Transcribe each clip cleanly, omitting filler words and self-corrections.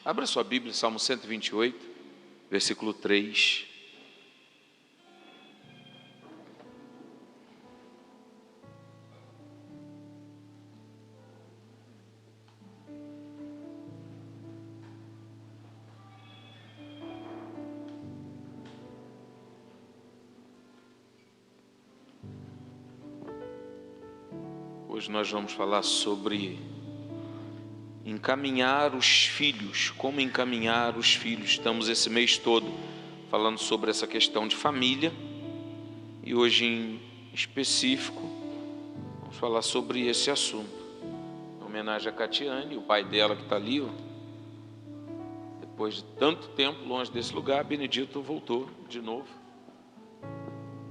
Abra sua Bíblia, Salmo 128, versículo 3. Hoje nós vamos falar sobre encaminhar os filhos, como encaminhar os filhos. Estamos esse mês todo falando sobre essa questão de família, e hoje em específico vamos falar sobre esse assunto, em homenagem a Catiane, o pai dela que está ali, ó. Depois de tanto tempo longe desse lugar, Benedito voltou de novo,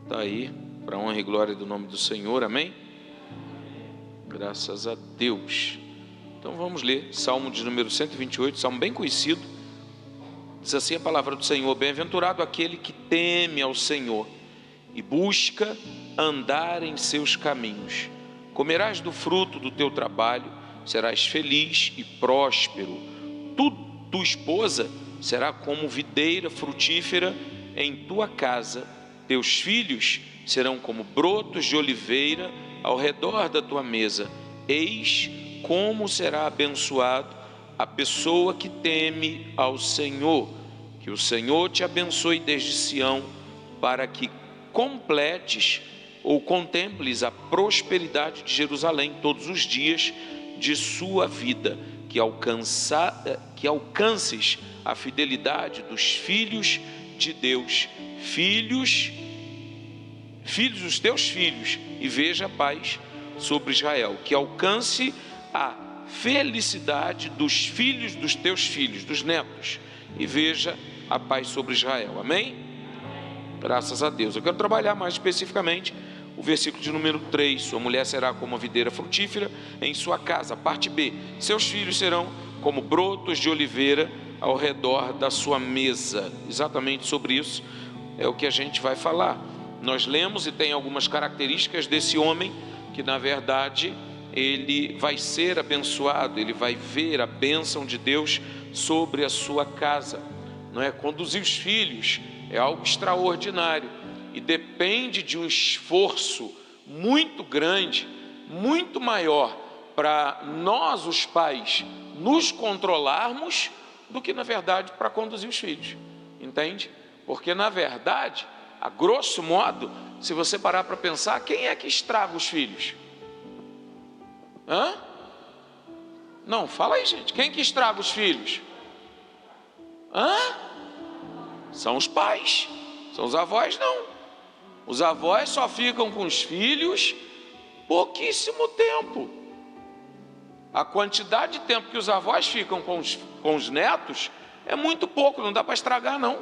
está aí, para a honra e glória do nome do Senhor, amém? Graças a Deus. Então vamos ler Salmo de número 128, salmo bem conhecido. Diz assim a palavra do Senhor: bem-aventurado aquele que teme ao Senhor e busca andar em seus caminhos. Comerás do fruto do teu trabalho, serás feliz e próspero. Tua esposa será como videira frutífera em tua casa. Teus filhos serão como brotos de oliveira ao redor da tua mesa. Eis como será abençoado a pessoa que teme ao Senhor. Que o Senhor te abençoe desde Sião, para que completes ou contemples a prosperidade de Jerusalém todos os dias de sua vida, que alcances a fidelidade dos filhos de Deus, filhos dos teus filhos, e veja a paz sobre Israel, que alcance a felicidade dos filhos dos teus filhos, dos netos, e veja a paz sobre Israel, amém? Graças a Deus. Eu quero trabalhar mais especificamente o versículo de número 3, sua mulher será como uma videira frutífera em sua casa. Parte B, seus filhos serão como brotos de oliveira ao redor da sua mesa. Exatamente sobre isso é o que a gente vai falar. Nós lemos e tem algumas características desse homem que na verdade ele vai ser abençoado, ele vai ver a bênção de Deus sobre a sua casa, não é? Conduzir os filhos é algo extraordinário e depende de um esforço muito grande, muito maior para nós, os pais, nos controlarmos do que na verdade para conduzir os filhos, entende? Porque na verdade, a grosso modo, se você parar para pensar, quem é que estraga os filhos? Hã? Não, fala aí, gente. Quem que estraga os filhos? Hã? São os pais. São os avós, não. Os avós só ficam com os filhos pouquíssimo tempo. A quantidade de tempo que os avós ficam com os netos é muito pouco, não dá para estragar, não.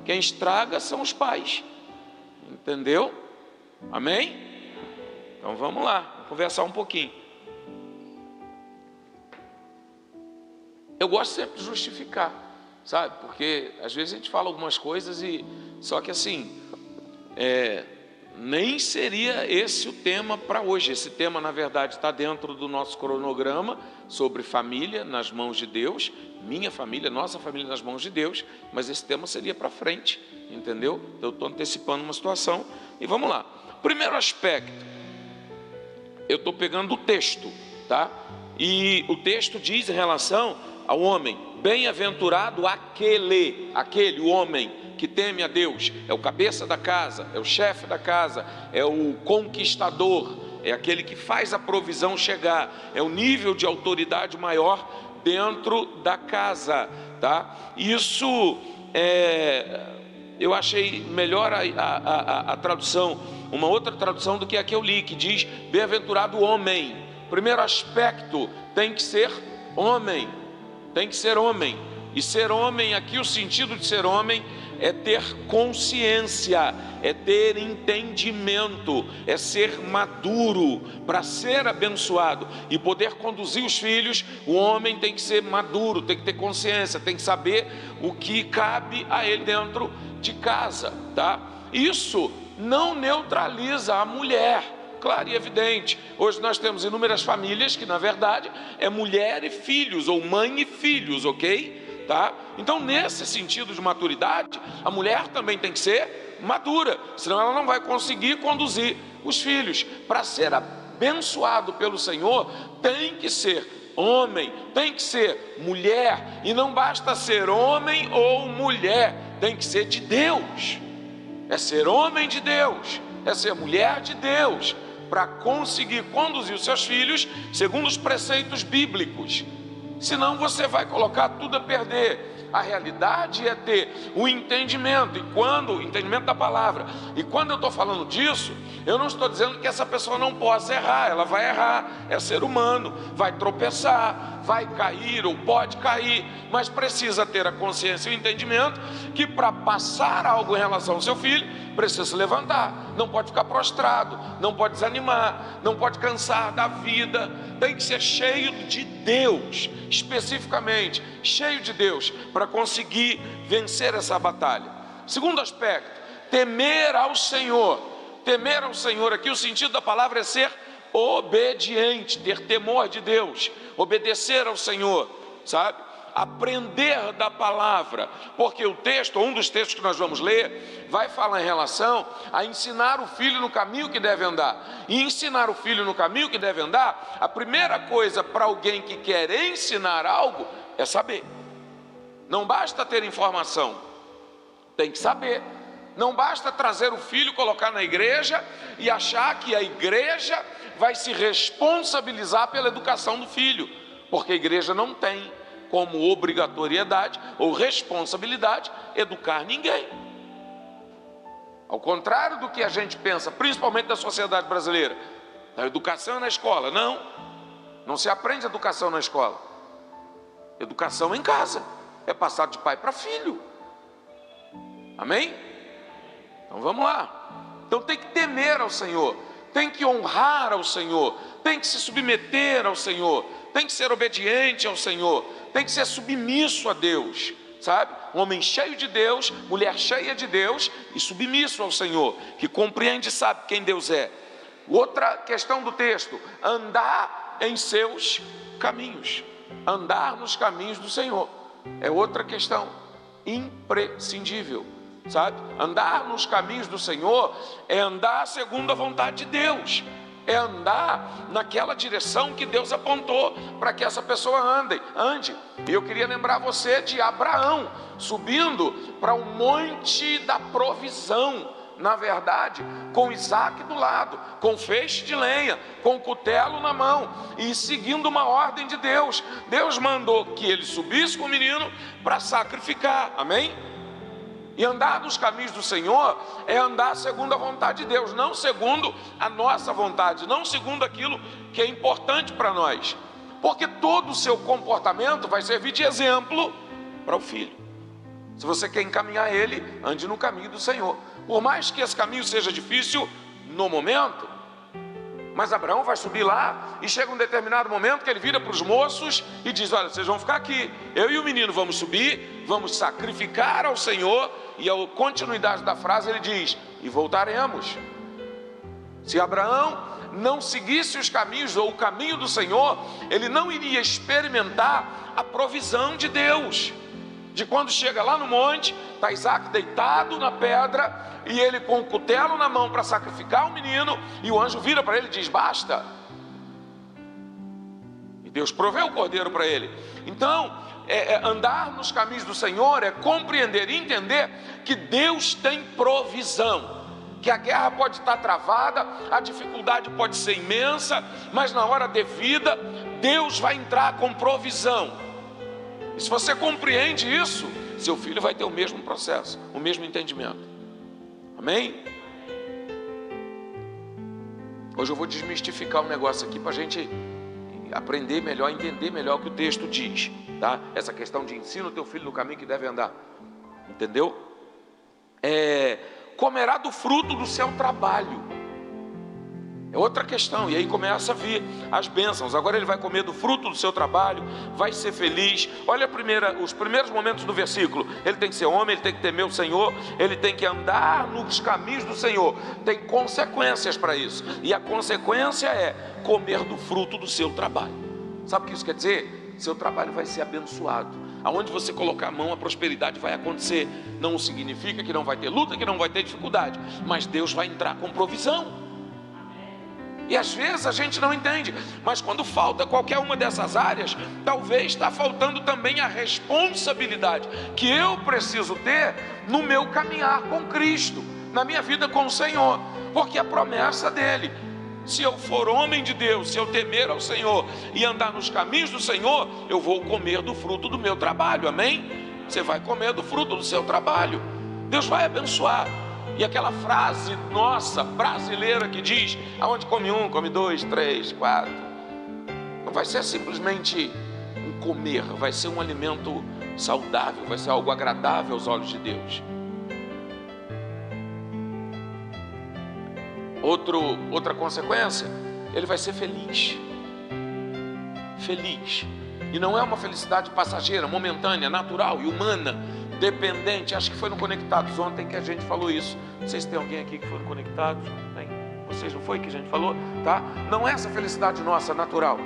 Quem estraga são os pais. Entendeu? Amém? Então vamos lá, vamos conversar um pouquinho. Eu gosto sempre de justificar, sabe? Porque às vezes a gente fala algumas coisas e só que assim, nem seria esse o tema para hoje. Esse tema na verdade está dentro do nosso cronograma sobre família nas mãos de Deus, minha família, nossa família nas mãos de Deus, mas esse tema seria para frente, entendeu? Eu estou antecipando uma situação e vamos lá. Primeiro aspecto, eu estou pegando o texto, tá? E o texto diz em relação ao homem: bem-aventurado aquele, o homem que teme a Deus, é o cabeça da casa, é o chefe da casa, é o conquistador, é aquele que faz a provisão chegar, é o nível de autoridade maior dentro da casa, tá? Isso eu achei melhor a tradução, uma outra tradução do que a que eu li, que diz bem-aventurado o homem. Primeiro aspecto, tem que ser homem, tem que ser homem. E ser homem aqui, o sentido de ser homem é ter consciência, é ter entendimento, é ser maduro. Para ser abençoado e poder conduzir os filhos, o homem tem que ser maduro, tem que ter consciência, tem que saber o que cabe a ele dentro de casa, tá? Isso não neutraliza a mulher, claro e evidente. Hoje nós temos inúmeras famílias que na verdade é mulher e filhos, ou mãe e filhos, ok? tá? Então, nesse sentido de maturidade, a mulher também tem que ser madura, senão ela não vai conseguir conduzir os filhos. Para ser abençoado pelo Senhor, tem que ser homem, tem que ser mulher, e não basta ser homem ou mulher, tem que ser de Deus. É ser homem de Deus, é ser mulher de Deus, para conseguir conduzir os seus filhos segundo os preceitos bíblicos. Senão você vai colocar tudo a perder. A realidade é ter o entendimento, o entendimento da palavra. E quando eu estou falando disso, eu não estou dizendo que essa pessoa não possa errar. Ela vai errar, é ser humano, vai tropeçar, vai cair ou pode cair, mas precisa ter a consciência e o entendimento que para passar algo em relação ao seu filho, precisa se levantar, não pode ficar prostrado, não pode desanimar, não pode cansar da vida, tem que ser cheio de Deus, especificamente cheio de Deus, para conseguir vencer essa batalha. Segundo aspecto, temer ao Senhor. Temer ao Senhor, aqui o sentido da palavra é ser obediente, ter temor de Deus, obedecer ao Senhor, sabe? Aprender da palavra, porque o texto, um dos textos que nós vamos ler, vai falar em relação a ensinar o filho no caminho que deve andar. E ensinar o filho no caminho que deve andar, a primeira coisa para alguém que quer ensinar algo é saber. Não basta ter informação, tem que saber. Não basta trazer o filho, colocar na igreja e achar que a igreja vai se responsabilizar pela educação do filho, porque a igreja não tem como obrigatoriedade ou responsabilidade educar ninguém. Ao contrário do que a gente pensa, principalmente da sociedade brasileira, a educação é na escola. Não se aprende educação na escola. Educação em casa, é passado de pai para filho. Amém? Então vamos lá. Então tem que temer ao Senhor, tem que honrar ao Senhor, tem que se submeter ao Senhor, tem que ser obediente ao Senhor, tem que ser submisso a Deus, sabe? Um homem cheio de Deus, mulher cheia de Deus e submisso ao Senhor, que compreende e sabe quem Deus é. Outra questão do texto, andar em seus caminhos, andar nos caminhos do Senhor, é outra questão imprescindível, sabe? Andar nos caminhos do Senhor é andar segundo a vontade de Deus, é andar naquela direção que Deus apontou para que essa pessoa ande. E eu queria lembrar você de Abraão, subindo para o monte da provisão, na verdade, com Isaac do lado, com feixe de lenha, com cutelo na mão, e seguindo uma ordem de Deus. Deus mandou que ele subisse com o menino para sacrificar, amém? E andar nos caminhos do Senhor é andar segundo a vontade de Deus, não segundo a nossa vontade, não segundo aquilo que é importante para nós, porque todo o seu comportamento vai servir de exemplo para o filho. Se você quer encaminhar ele, ande no caminho do Senhor, por mais que esse caminho seja difícil no momento. Mas Abraão vai subir lá e chega um determinado momento que ele vira para os moços e diz: olha, vocês vão ficar aqui, eu e o menino vamos subir, vamos sacrificar ao Senhor. E a continuidade da frase ele diz: e voltaremos. Se Abraão não seguisse os caminhos ou o caminho do Senhor, ele não iria experimentar a provisão de Deus. De quando chega lá no monte, está Isaac deitado na pedra, e ele com o cutelo na mão para sacrificar o menino, e o anjo vira para ele e diz: basta. E Deus proveu o cordeiro para ele. Então, andar nos caminhos do Senhor é compreender e entender que Deus tem provisão, que a guerra pode estar travada, a dificuldade pode ser imensa, mas na hora devida, Deus vai entrar com provisão. E se você compreende isso, seu filho vai ter o mesmo processo, o mesmo entendimento. Amém? Hoje eu vou desmistificar um negócio aqui para a gente aprender melhor, entender melhor o que o texto diz, tá? Essa questão de ensina o teu filho no caminho que deve andar, entendeu? Comerá do fruto do seu trabalho. É outra questão, e aí começa a vir as bênçãos. Agora ele vai comer do fruto do seu trabalho, vai ser feliz. Olha os primeiros momentos do versículo. Ele tem que ser homem, ele tem que temer o Senhor, ele tem que andar nos caminhos do Senhor. Tem consequências para isso, e a consequência é comer do fruto do seu trabalho. Sabe o que isso quer dizer? Seu trabalho vai ser abençoado, Aonde você colocar a mão, a prosperidade vai acontecer. Não significa que não vai ter luta, que não vai ter dificuldade, mas Deus vai entrar com provisão. E às vezes a gente não entende, mas quando falta qualquer uma dessas áreas, talvez está faltando também a responsabilidade que eu preciso ter no meu caminhar com Cristo, na minha vida com o Senhor, porque a promessa dele: se eu for homem de Deus, se eu temer ao Senhor e andar nos caminhos do Senhor, eu vou comer do fruto do meu trabalho, amém? Você vai comer do fruto do seu trabalho, Deus vai abençoar. E aquela frase nossa, brasileira, que diz: aonde come um, come dois, três, quatro. Não vai ser simplesmente um comer, vai ser um alimento saudável, vai ser algo agradável aos olhos de Deus. Outra consequência, ele vai ser feliz. Feliz. E não é uma felicidade passageira, momentânea, natural e humana, dependente. Acho que foi no Conectados ontem que a gente falou isso. Não sei se tem alguém aqui que foi no Conectados. Tem? Vocês não foi que a gente falou? Tá? Não é essa felicidade nossa, natural.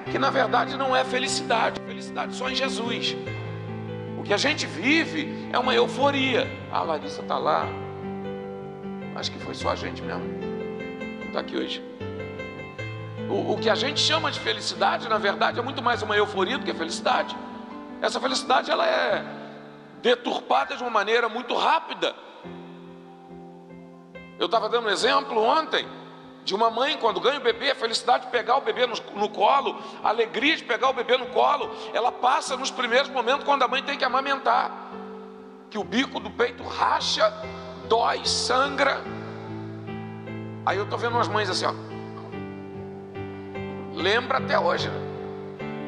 Que na verdade não é felicidade. Felicidade só em Jesus. O que a gente vive é uma euforia. A Larissa está lá. Acho que foi só a gente mesmo. Não está aqui hoje. O que a gente chama de felicidade, na verdade, é muito mais uma euforia do que felicidade. Essa felicidade, ela é deturpada de uma maneira muito rápida. Eu estava dando um exemplo ontem de uma mãe, quando ganha o bebê, a felicidade de pegar o bebê no colo, a alegria de pegar o bebê no colo, ela passa nos primeiros momentos quando a mãe tem que amamentar, que o bico do peito racha, dói, sangra. Aí eu estou vendo umas mães assim, ó, lembra até hoje, né?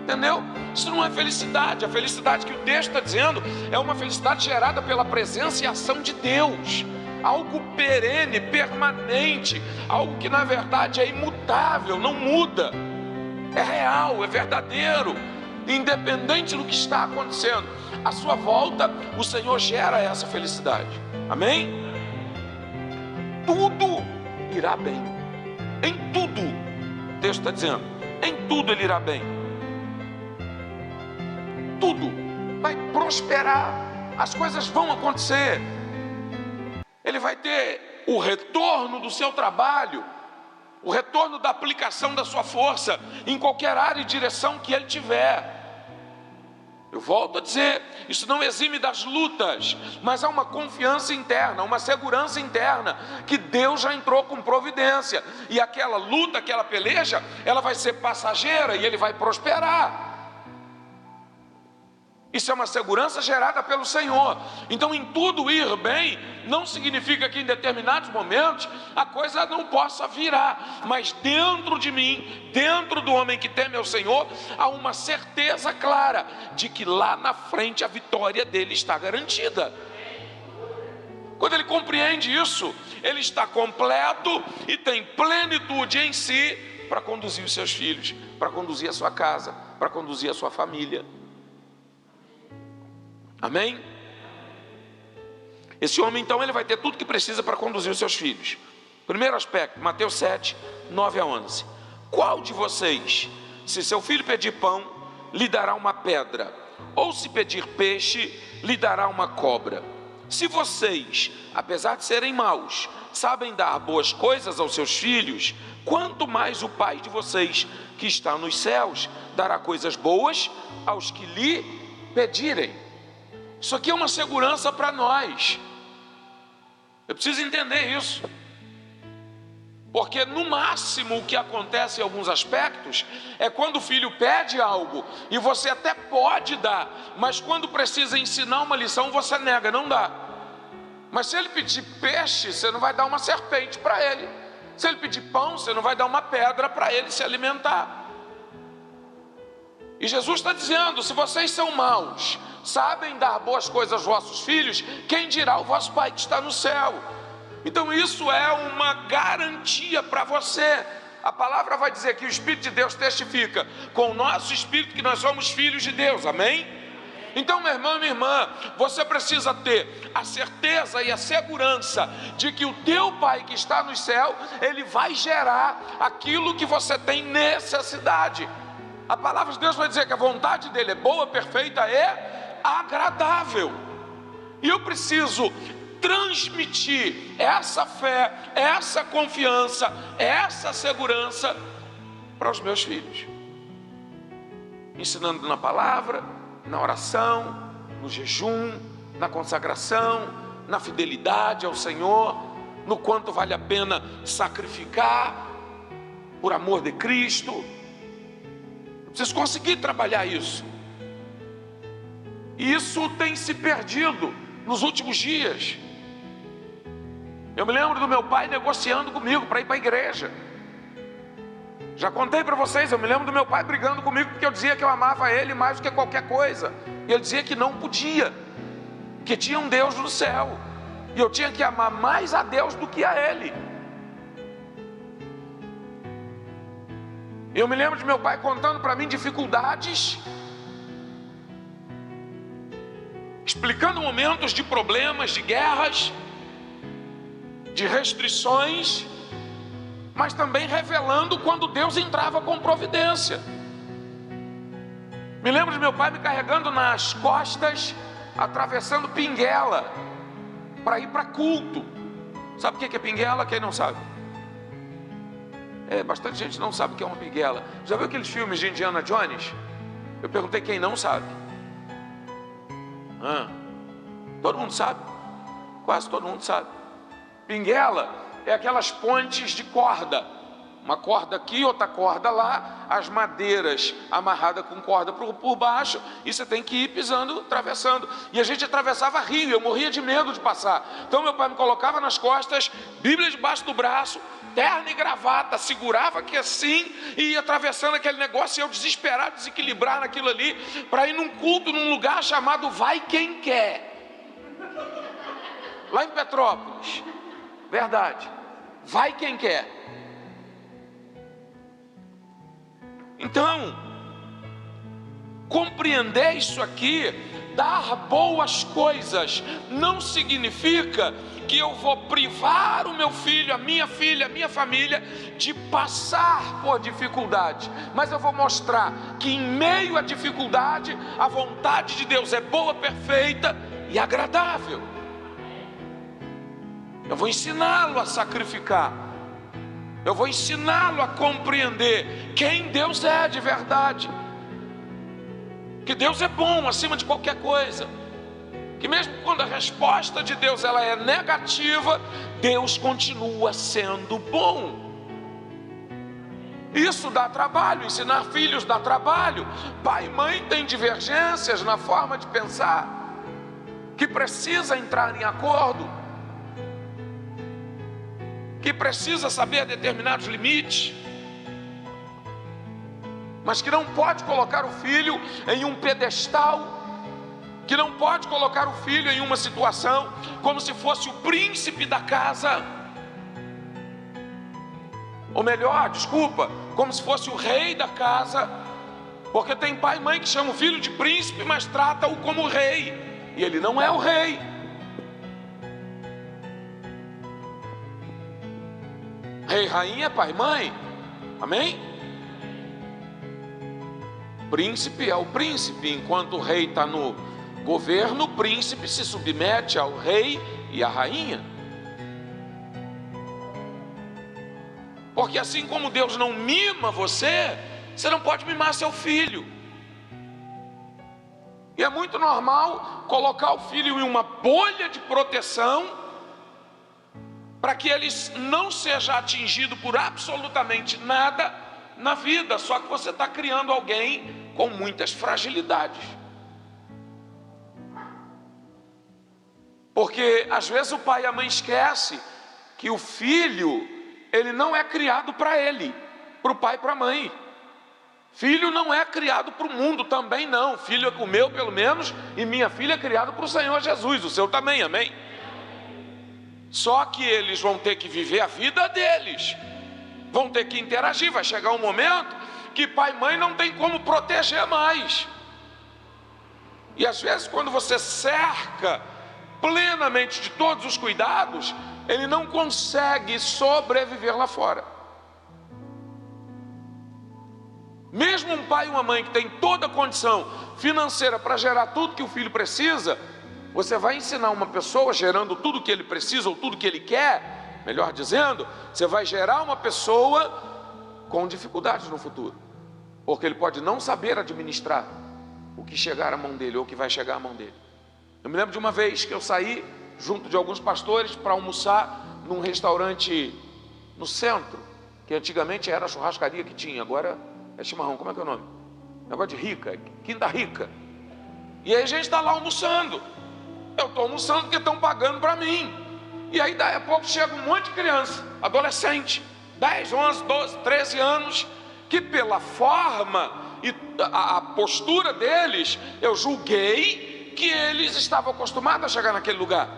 Entendeu? Isso não é felicidade. A felicidade que o texto está dizendo é uma felicidade gerada pela presença e ação de Deus, algo perene, permanente, algo que na verdade é imutável, não muda, é real, é verdadeiro, independente do que está acontecendo à sua volta. O Senhor gera essa felicidade, amém? Tudo irá bem, em tudo, o texto está dizendo, em tudo ele irá bem. Tudo vai prosperar, as coisas vão acontecer. Ele vai ter o retorno do seu trabalho, o retorno da aplicação da sua força em qualquer área e direção que ele tiver. Eu volto a dizer, isso não exime das lutas, mas há uma confiança interna, uma segurança interna, que Deus já entrou com providência, e aquela luta, aquela peleja, ela vai ser passageira e ele vai prosperar. Isso é uma segurança gerada pelo Senhor. Então, em tudo ir bem, não significa que em determinados momentos a coisa não possa virar, mas dentro de mim, dentro do homem que teme ao Senhor, há uma certeza clara de que lá na frente a vitória dele está garantida. Quando ele compreende isso, ele está completo e tem plenitude em si para conduzir os seus filhos, para conduzir a sua casa, para conduzir a sua família. Amém? Esse homem então ele vai ter tudo que precisa para conduzir os seus filhos. Primeiro aspecto, Mateus 7, 9 a 11. Qual de vocês, se seu filho pedir pão, lhe dará uma pedra? Ou se pedir peixe, lhe dará uma cobra? Se vocês, apesar de serem maus, sabem dar boas coisas aos seus filhos, quanto mais o Pai de vocês, que está nos céus, dará coisas boas aos que lhe pedirem. Isso aqui é uma segurança para nós. Eu preciso entender isso. Porque no máximo o que acontece em alguns aspectos é quando o filho pede algo e você até pode dar, mas quando precisa ensinar uma lição você nega, não dá. Mas se ele pedir peixe, você não vai dar uma serpente para ele. Se ele pedir pão, você não vai dar uma pedra para ele se alimentar. E Jesus está dizendo, se vocês são maus, sabem dar boas coisas aos vossos filhos, quem dirá o vosso Pai que está no céu? Então isso é uma garantia para você. A palavra vai dizer que o Espírito de Deus testifica com o nosso espírito que nós somos filhos de Deus, amém? Então, meu irmão e minha irmã, você precisa ter a certeza e a segurança de que o teu Pai que está no céu, ele vai gerar aquilo que você tem necessidade. A palavra de Deus vai dizer que a vontade dele é boa, perfeita e agradável. E eu preciso transmitir essa fé, essa confiança, essa segurança para os meus filhos, ensinando na palavra, na oração, no jejum, na consagração, na fidelidade ao Senhor, no quanto vale a pena sacrificar por amor de Cristo. Eu preciso conseguir trabalhar isso. E isso tem se perdido nos últimos dias. Eu me lembro do meu pai negociando comigo para ir para a igreja. Já contei para vocês, eu me lembro do meu pai brigando comigo porque eu dizia que eu amava ele mais do que qualquer coisa. E ele dizia que não podia, que tinha um Deus no céu, e eu tinha que amar mais a Deus do que a ele. Eu me lembro de meu pai contando para mim dificuldades, explicando momentos de problemas, de guerras, de restrições, mas também revelando quando Deus entrava com providência. Me lembro de meu pai me carregando nas costas, atravessando Pinguela, para ir para culto. Sabe o que é Pinguela? Quem não sabe? Bastante gente não sabe o que é uma pinguela. Já viu aqueles filmes de Indiana Jones? Eu perguntei quem não sabe. Todo mundo sabe? Quase todo mundo sabe. Pinguela é aquelas pontes de corda. Uma corda aqui, outra corda lá, as madeiras amarradas com corda por baixo, e você tem que ir pisando, atravessando. E a gente atravessava rio, eu morria de medo de passar. Então meu pai me colocava nas costas, Bíblia debaixo do braço, terno e gravata, segurava aqui assim, e ia atravessando aquele negócio, e eu desesperado, desequilibrar naquilo ali, para ir num culto, num lugar chamado Vai Quem Quer, lá em Petrópolis. Verdade, Vai Quem Quer. Então, compreender isso aqui, dar boas coisas, não significa que eu vou privar o meu filho, a minha filha, a minha família de passar por dificuldade, mas eu vou mostrar que em meio à dificuldade, a vontade de Deus é boa, perfeita e agradável. Eu vou ensiná-lo a sacrificar. Eu vou ensiná-lo a compreender quem Deus é de verdade. Que Deus é bom acima de qualquer coisa. Que mesmo quando a resposta de Deus ela é negativa, Deus continua sendo bom. Isso dá trabalho, ensinar filhos dá trabalho. Pai e mãe têm divergências na forma de pensar, que precisa entrar em acordo, que precisa saber determinados limites, mas que não pode colocar o filho em um pedestal, que não pode colocar o filho em uma situação como se fosse o príncipe da casa, ou melhor, desculpa, como se fosse o rei da casa, porque tem pai e mãe que chamam o filho de príncipe, mas trata-o como rei, e ele não é o rei. Rei, rainha, pai e mãe, amém? Príncipe é o príncipe, enquanto o rei está no governo, o príncipe se submete ao rei e à rainha. Porque assim como Deus não mima você, você não pode mimar seu filho. E é muito normal colocar o filho em uma bolha de proteção, para que ele não seja atingido por absolutamente nada na vida. Só que você está criando alguém com muitas fragilidades. Porque às vezes o pai e a mãe esquecem que o filho, ele não é criado para ele, para o pai e para a mãe. Filho não é criado para o mundo, também não. Filho é o meu, pelo menos, e minha filha é criada para o Senhor Jesus, o seu também, amém? Só que eles vão ter que viver a vida deles, vão ter que interagir. Vai chegar um momento que pai e mãe não tem como proteger mais. E às vezes quando você cerca plenamente de todos os cuidados, ele não consegue sobreviver lá fora. Mesmo um pai e uma mãe que tem toda a condição financeira para gerar tudo que o filho precisa, você vai ensinar uma pessoa gerando tudo que ele precisa ou tudo que ele quer, melhor dizendo, você vai gerar uma pessoa com dificuldades no futuro, porque ele pode não saber administrar o que chegar à mão dele ou o que vai chegar à mão dele. Eu me lembro de uma vez que eu saí junto de alguns pastores para almoçar num restaurante no centro, que antigamente era a churrascaria que tinha, agora é chimarrão. Como é que é o nome? Negócio de Rica, Quinta Rica. E aí a gente está lá almoçando. Eu estou almoçando porque estão pagando para mim. E aí daí a pouco chega um monte de criança, adolescente, 10, 11, 12, 13 anos, que pela forma e a postura deles, eu julguei que eles estavam acostumados a chegar naquele lugar,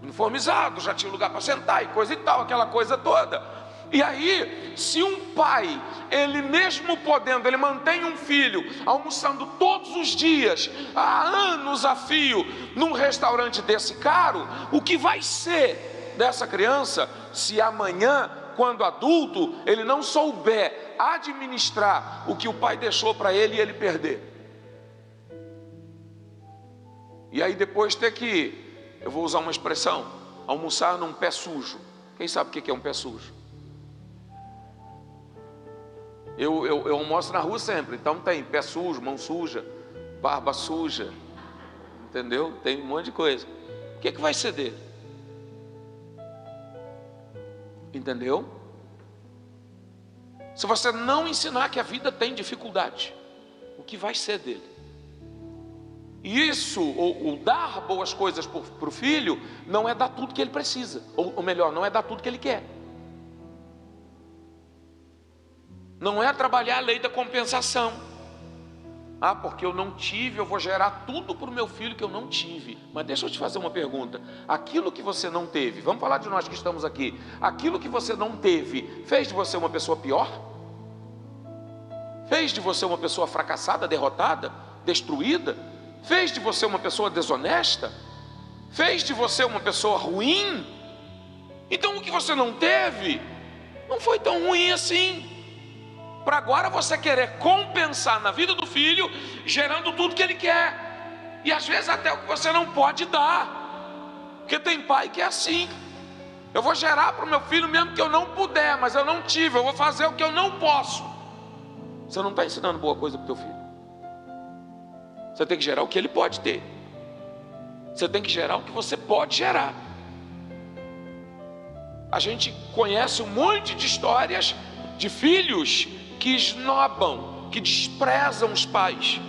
uniformizados, já tinha lugar para sentar e coisa e tal, aquela coisa toda. E aí, se um pai, ele mesmo podendo, ele mantém um filho almoçando todos os dias, há anos a fio, num restaurante desse caro, o que vai ser dessa criança se amanhã, quando adulto, ele não souber administrar o que o pai deixou para ele e ele perder? E aí depois ter que, eu vou usar uma expressão, almoçar num pé sujo. Quem sabe o que é um pé sujo? Eu almoço na rua sempre, então tem pé sujo, mão suja, barba suja, entendeu? Tem um monte de coisa. O que vai ser dele? Entendeu? Se você não ensinar que a vida tem dificuldade, o que vai ser dele? E isso, ou dar boas coisas para o filho, não é dar tudo que ele precisa, ou melhor, não é dar tudo que ele quer. Não é trabalhar a lei da compensação. Ah, porque eu não tive, eu vou gerar tudo para o meu filho que eu não tive. Mas deixa eu te fazer uma pergunta. Aquilo que você não teve, vamos falar de nós que estamos aqui. Aquilo que você não teve, fez de você uma pessoa pior? Fez de você uma pessoa fracassada, derrotada, destruída? Fez de você uma pessoa desonesta? Fez de você uma pessoa ruim? Então o que você não teve, não foi tão ruim assim, para agora você querer compensar na vida do filho, gerando tudo que ele quer, e às vezes até o que você não pode dar, porque tem pai que é assim: eu vou gerar para o meu filho mesmo que eu não puder, mas eu não tive, eu vou fazer o que eu não posso. Você não está ensinando boa coisa para o teu filho. Você tem que gerar o que ele pode ter, você tem que gerar o que você pode gerar. A gente conhece um monte de histórias de filhos que esnobam, que desprezam os pais,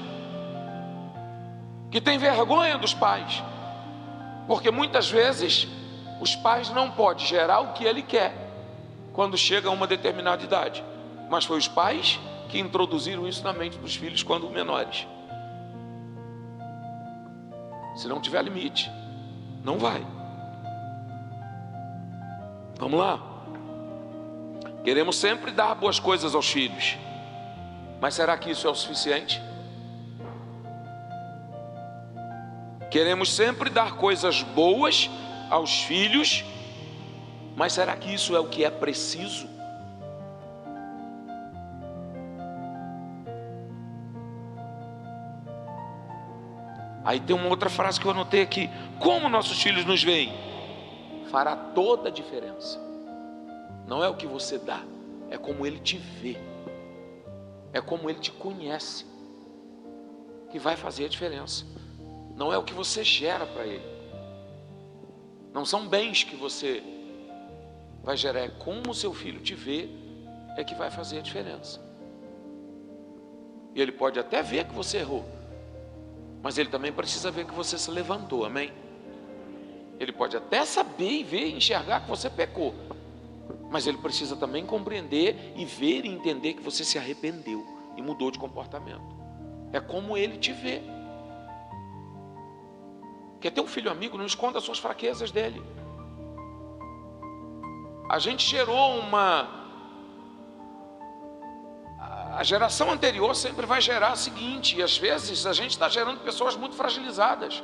que têm vergonha dos pais, porque muitas vezes os pais não podem gerar o que ele quer quando chega a uma determinada idade, mas foi os pais que introduziram isso na mente dos filhos quando menores. Se não tiver limite, não vai. Vamos lá. Queremos sempre dar boas coisas aos filhos, mas será que isso é o suficiente? Queremos sempre dar coisas boas aos filhos, mas será que isso é o que é preciso? Aí tem uma outra frase que eu anotei aqui: como nossos filhos nos veem, fará toda a diferença. Não é o que você dá, é como ele te vê, é como ele te conhece, que vai fazer a diferença. Não é o que você gera para ele, não são bens que você vai gerar, é como o seu filho te vê, é que vai fazer a diferença. E ele pode até ver que você errou, mas ele também precisa ver que você se levantou, amém? Ele pode até saber e ver, enxergar que você pecou, mas ele precisa também compreender e ver e entender que você se arrependeu e mudou de comportamento. É como ele te vê. Quer ter um filho amigo, não esconda as suas fraquezas dele. A gente gerou a geração anterior sempre vai gerar o seguinte, e às vezes a gente está gerando pessoas muito fragilizadas,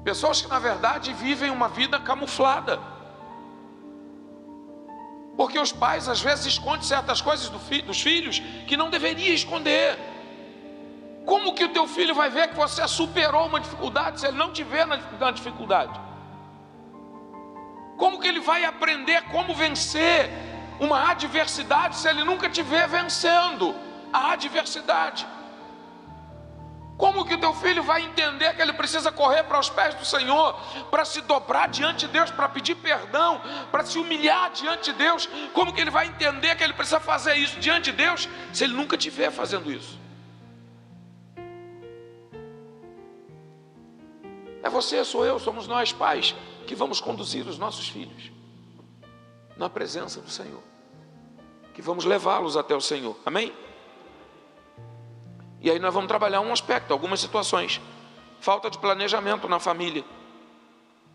pessoas que na verdade vivem uma vida camuflada, Porque os pais às vezes escondem certas coisas dos filhos que não deveria esconder. Como que o teu filho vai ver que você superou uma dificuldade se ele não te vê na dificuldade? Como que ele vai aprender como vencer uma adversidade se ele nunca te vê vencendo a adversidade? Como que o teu filho vai entender que ele precisa correr para os pés do Senhor, para se dobrar diante de Deus, para pedir perdão, para se humilhar diante de Deus? Como que ele vai entender que ele precisa fazer isso diante de Deus, se ele nunca te vê fazendo isso? É você, sou eu, somos nós pais, que vamos conduzir os nossos filhos na presença do Senhor, que vamos levá-los até o Senhor, amém? E aí nós vamos trabalhar um aspecto, algumas situações. Falta de planejamento na família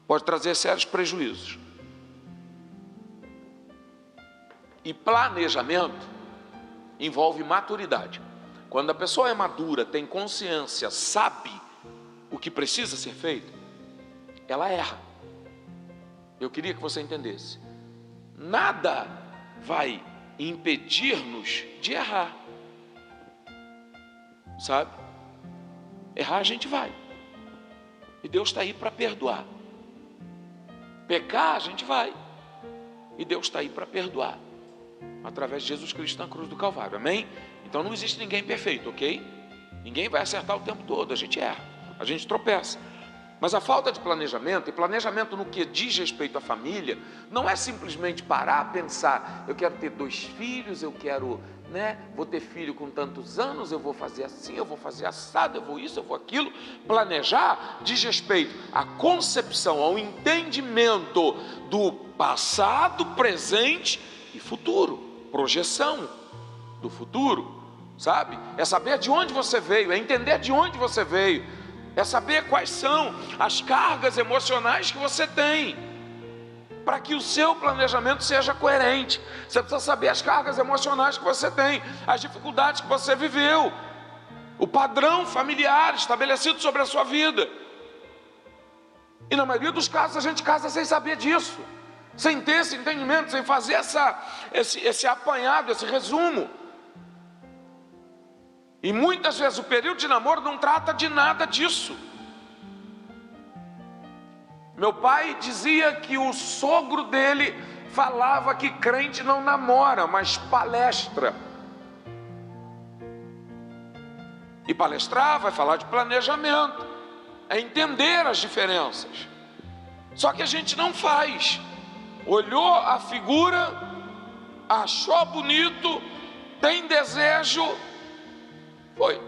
pode trazer sérios prejuízos. E planejamento envolve maturidade. Quando a pessoa é madura, tem consciência, sabe o que precisa ser feito, ela erra. Eu queria que você entendesse. Nada vai impedir-nos de errar. Sabe? Errar a gente vai. E Deus está aí para perdoar. Pecar a gente vai. E Deus está aí para perdoar. Através de Jesus Cristo na cruz do Calvário. Amém? Então não existe ninguém perfeito, ok? Ninguém vai acertar o tempo todo. A gente erra. A gente tropeça. Mas a falta de planejamento, e planejamento no que diz respeito à família, não é simplesmente parar, pensar, eu quero ter 2 filhos, eu quero, vou ter filho com tantos anos, eu vou fazer assim, eu vou fazer assado, eu vou isso, eu vou aquilo. Planejar diz respeito à concepção, ao entendimento do passado, presente e futuro, projeção do futuro, sabe? É saber de onde você veio, é entender de onde você veio, é saber quais são as cargas emocionais que você tem, para que o seu planejamento seja coerente. Você precisa saber as cargas emocionais que você tem, as dificuldades que você viveu, o padrão familiar estabelecido sobre a sua vida. E na maioria dos casos a gente casa sem saber disso, sem ter esse entendimento, sem fazer esse apanhado, esse resumo. E muitas vezes o período de namoro não trata de nada disso. Meu pai dizia que o sogro dele falava que crente não namora, mas palestra. E palestrar vai falar de planejamento, é entender as diferenças. Só que a gente não faz. Olhou a figura, achou bonito, tem desejo, foi.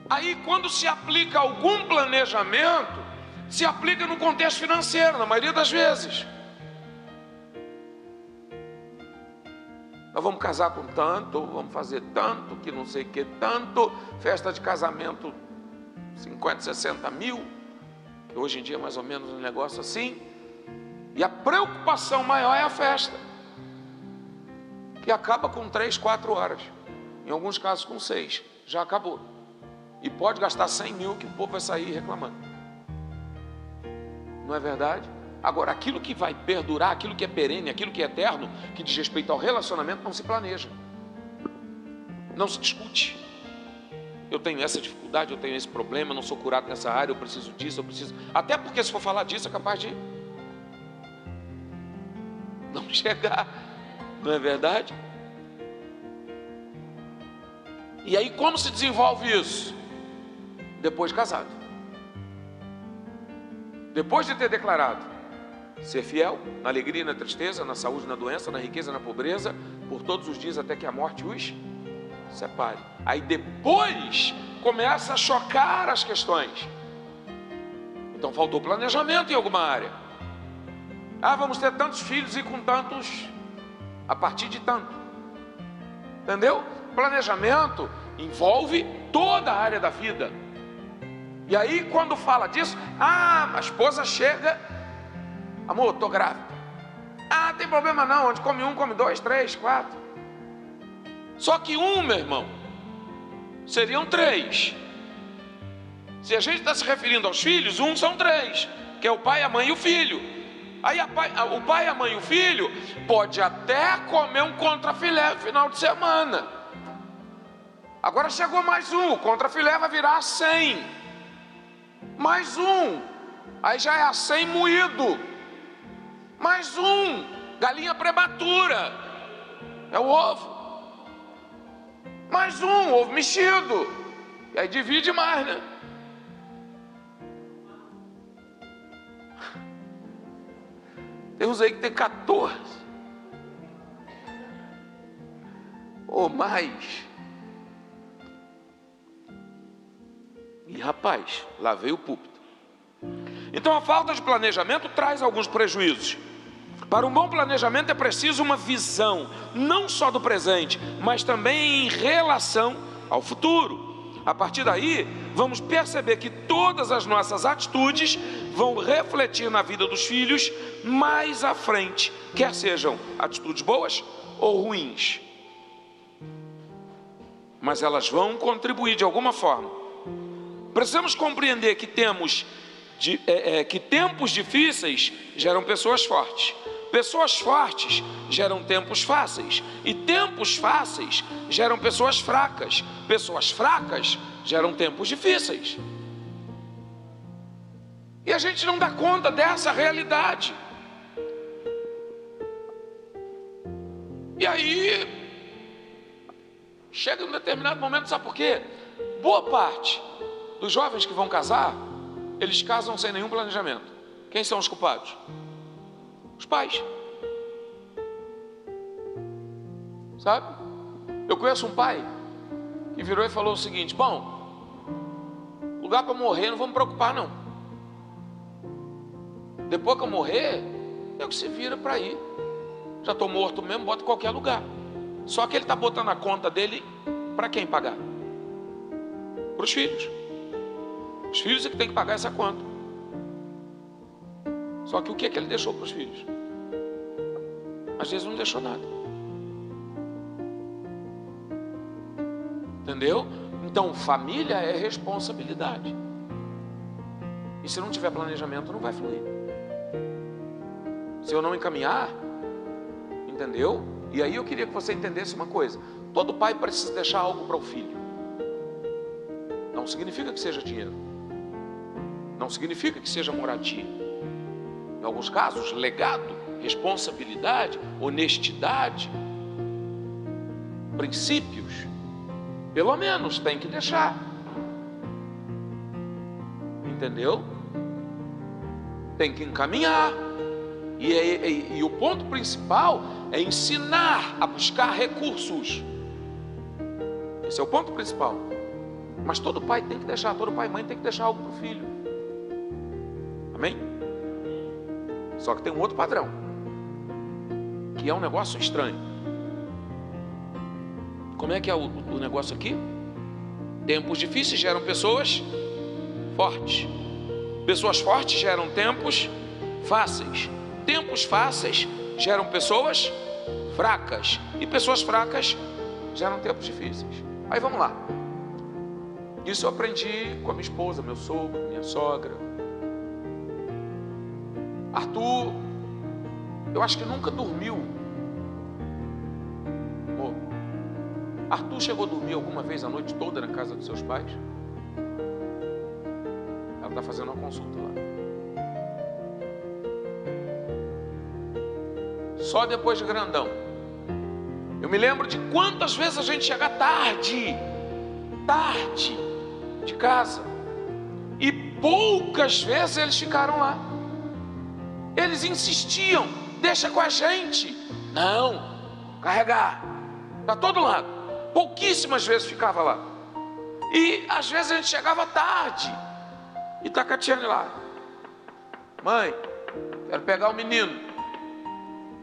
Aí quando se aplica algum planejamento, se aplica no contexto financeiro, na maioria das vezes. Nós vamos casar com tanto, vamos fazer tanto, que não sei o que tanto, festa de casamento 50, 60 mil, que hoje em dia é mais ou menos um negócio assim. E a preocupação maior é a festa, que acaba com 3, 4 horas. Em alguns casos com 6, já acabou. E pode gastar 100 mil que o povo vai sair reclamando. Não é verdade? Agora, aquilo que vai perdurar, aquilo que é perene, aquilo que é eterno, que diz respeito ao relacionamento, não se planeja. Não se discute. Eu tenho essa dificuldade, eu tenho esse problema, não sou curado nessa área, eu preciso disso, eu preciso... Até porque se for falar disso, é capaz de não chegar. Não é verdade? E aí como se desenvolve isso? Depois de casado. Depois de ter declarado ser fiel, na alegria e na tristeza, na saúde e na doença, na riqueza e na pobreza, por todos os dias até que a morte os separe. Aí depois começa a chocar as questões. Então faltou planejamento em alguma área. Vamos ter tantos filhos e com tantos, a partir de tanto. Entendeu? Planejamento envolve toda a área da vida. E aí quando fala disso, a esposa chega, amor, estou grávida. Tem problema não, onde come 1, come 2, 3, 4. Só que meu irmão, seriam 3. Se a gente está se referindo aos filhos, são 3, que é o pai, a mãe e o filho. Aí o pai, a mãe e o filho pode até comer um contrafilé no final de semana. Agora chegou mais um, o contrafilé vai virar 100. Mais um, aí já é a 100 moído. Mais um, galinha prematura, é o ovo. Mais um, ovo mexido. E aí divide mais, né? Tem uns aí que tem 14 ou mais. E rapaz, lá veio o púlpito. Então a falta de planejamento traz alguns prejuízos. Para um bom planejamento é preciso uma visão, não só do presente, mas também em relação ao futuro. A partir daí, vamos perceber que todas as nossas atitudes vão refletir na vida dos filhos mais à frente, quer sejam atitudes boas ou ruins. Mas elas vão contribuir de alguma forma. Precisamos compreender que que tempos difíceis geram pessoas fortes. Pessoas fortes geram tempos fáceis. E tempos fáceis geram pessoas fracas. Pessoas fracas geram tempos difíceis. E a gente não dá conta dessa realidade. E aí, chega em um determinado momento, sabe por quê? Boa parte dos jovens que vão casar, eles casam sem nenhum planejamento. Quem são os culpados? Os pais. Sabe? Eu conheço um pai que virou e falou o seguinte: bom, lugar para morrer não vou me preocupar não. Depois que eu morrer, eu que se vira para ir. Já estou morto mesmo, bota em qualquer lugar. Só que ele está botando a conta dele para quem pagar? Para os filhos. Os filhos é que tem que pagar essa conta. Só que o que é que ele deixou para os filhos? Às vezes não deixou nada. Entendeu? Então família é responsabilidade. E se não tiver planejamento, não vai fluir. Se eu não encaminhar, entendeu? E aí eu queria que você entendesse uma coisa: todo pai precisa deixar algo para o filho. Não significa que seja dinheiro, não significa que seja moradia. Em alguns casos, legado, responsabilidade, honestidade, princípios, pelo menos tem que deixar. Entendeu? Tem que encaminhar. E o ponto principal é ensinar a buscar recursos. Esse é o ponto principal. Mas todo pai tem que deixar, todo pai e mãe tem que deixar algo para o filho. Amém? Só que tem um outro padrão, que é um negócio estranho. Como é que é o negócio aqui? Tempos difíceis geram pessoas fortes. Pessoas fortes geram tempos fáceis. Tempos fáceis geram pessoas fracas. E pessoas fracas geram tempos difíceis. Aí vamos lá. Isso eu aprendi com a minha esposa, meu sogro, minha sogra. Arthur, eu acho que nunca dormiu. Amor, Arthur chegou a dormir alguma vez a noite toda na casa dos seus pais? Ela está fazendo uma consulta lá. Só depois de grandão. Eu me lembro de quantas vezes a gente chega tarde de casa, e poucas vezes eles ficaram lá. Eles insistiam: deixa com a gente. Não, carregar para todo lado. Pouquíssimas vezes ficava lá. E às vezes a gente chegava tarde e tá com a Tiane lá: mãe, quero pegar o menino.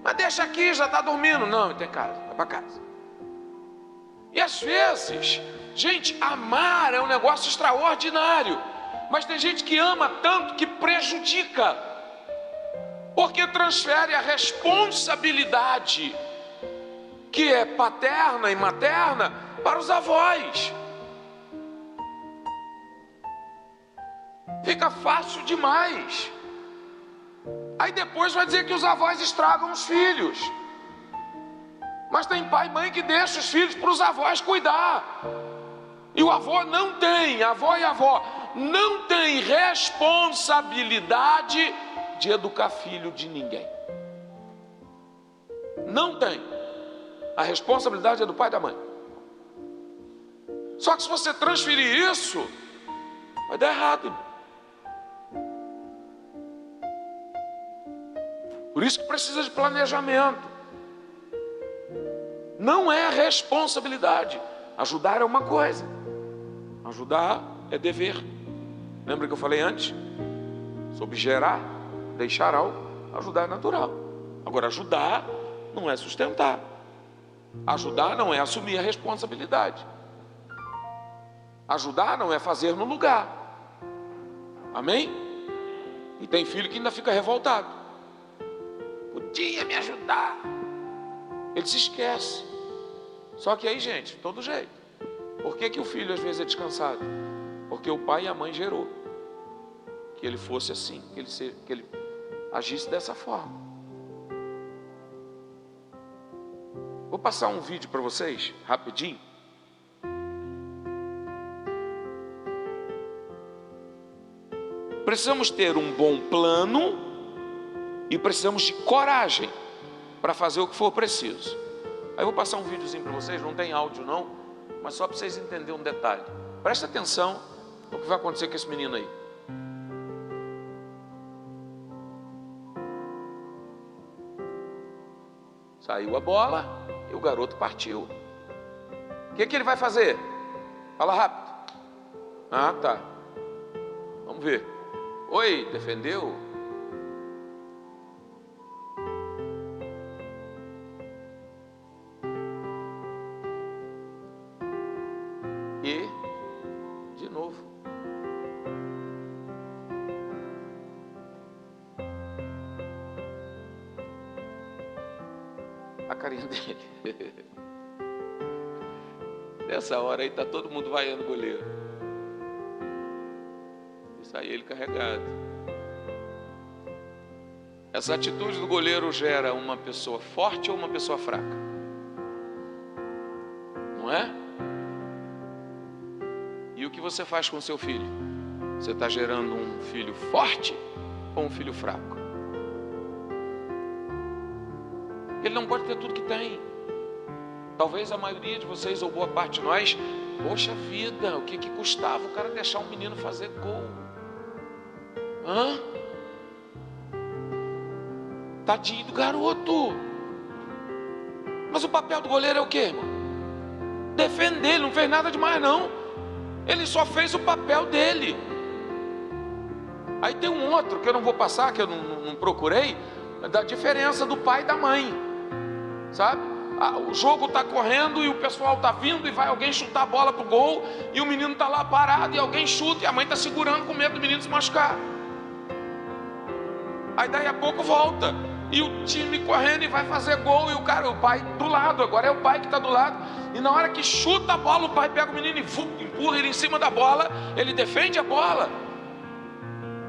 Mas deixa aqui, já está dormindo. Não, tem casa, vai para casa. E às vezes, gente, amar é um negócio extraordinário, mas tem gente que ama tanto que prejudica, porque transfere a responsabilidade, que é paterna e materna, para os avós. Fica fácil demais. Aí depois vai dizer que os avós estragam os filhos. Mas tem pai e mãe que deixa os filhos para os avós cuidar. E o avô não tem, a avó e a avó não tem responsabilidade de educar filho de ninguém. Não tem. A responsabilidade é do pai e da mãe. Só que se você transferir isso, vai dar errado. Por isso que precisa de planejamento. Não é responsabilidade. Ajudar é uma coisa. Ajudar é dever. Lembra que eu falei antes? Sobre gerar, deixar algo. Ajudar é natural. Agora, ajudar não é sustentar. Ajudar não é assumir a responsabilidade. Ajudar não é fazer no lugar. Amém? E tem filho que ainda fica revoltado. Podia me ajudar. Ele se esquece. Só que aí, gente, de todo jeito. Por que o filho às vezes é descansado? Porque o pai e a mãe gerou que ele fosse assim, que ele agisse dessa forma. Vou passar um vídeo para vocês, rapidinho. Precisamos ter um bom plano e precisamos de coragem para fazer o que for preciso. Aí eu vou passar um videozinho para vocês, não tem áudio não, mas só para vocês entenderem um detalhe. Presta atenção no que vai acontecer com esse menino aí. Saiu a bola e o garoto partiu. O que ele vai fazer? Fala rápido. Ah, tá. Vamos ver. Oi, defendeu? E de novo. A carinha dele. Nessa hora aí tá todo mundo vaiando o goleiro. Isso aí ele carregado. Essa atitude do goleiro gera uma pessoa forte ou uma pessoa fraca? Não é? E o que você faz com seu filho? Você está gerando um filho forte ou um filho fraco? Ele não pode ter tudo que tem. Talvez a maioria de vocês, ou boa parte de nós, poxa vida, o que custava o cara deixar um menino fazer gol? Hã? Tadinho do garoto. Mas o papel do goleiro é o quê, irmão? Defender, ele não fez nada demais não. Ele só fez o papel dele. Aí tem um outro que eu não vou passar, que eu não procurei, da diferença do pai e da mãe. Sabe? O jogo está correndo e o pessoal está vindo e vai alguém chutar a bola pro gol e o menino está lá parado e alguém chuta e a mãe está segurando com medo do menino se machucar. Aí daí a pouco volta e o time correndo e vai fazer gol e o pai do lado, agora é o pai que está do lado, e na hora que chuta a bola o pai pega o menino e empurra ele em cima da bola, ele defende a bola,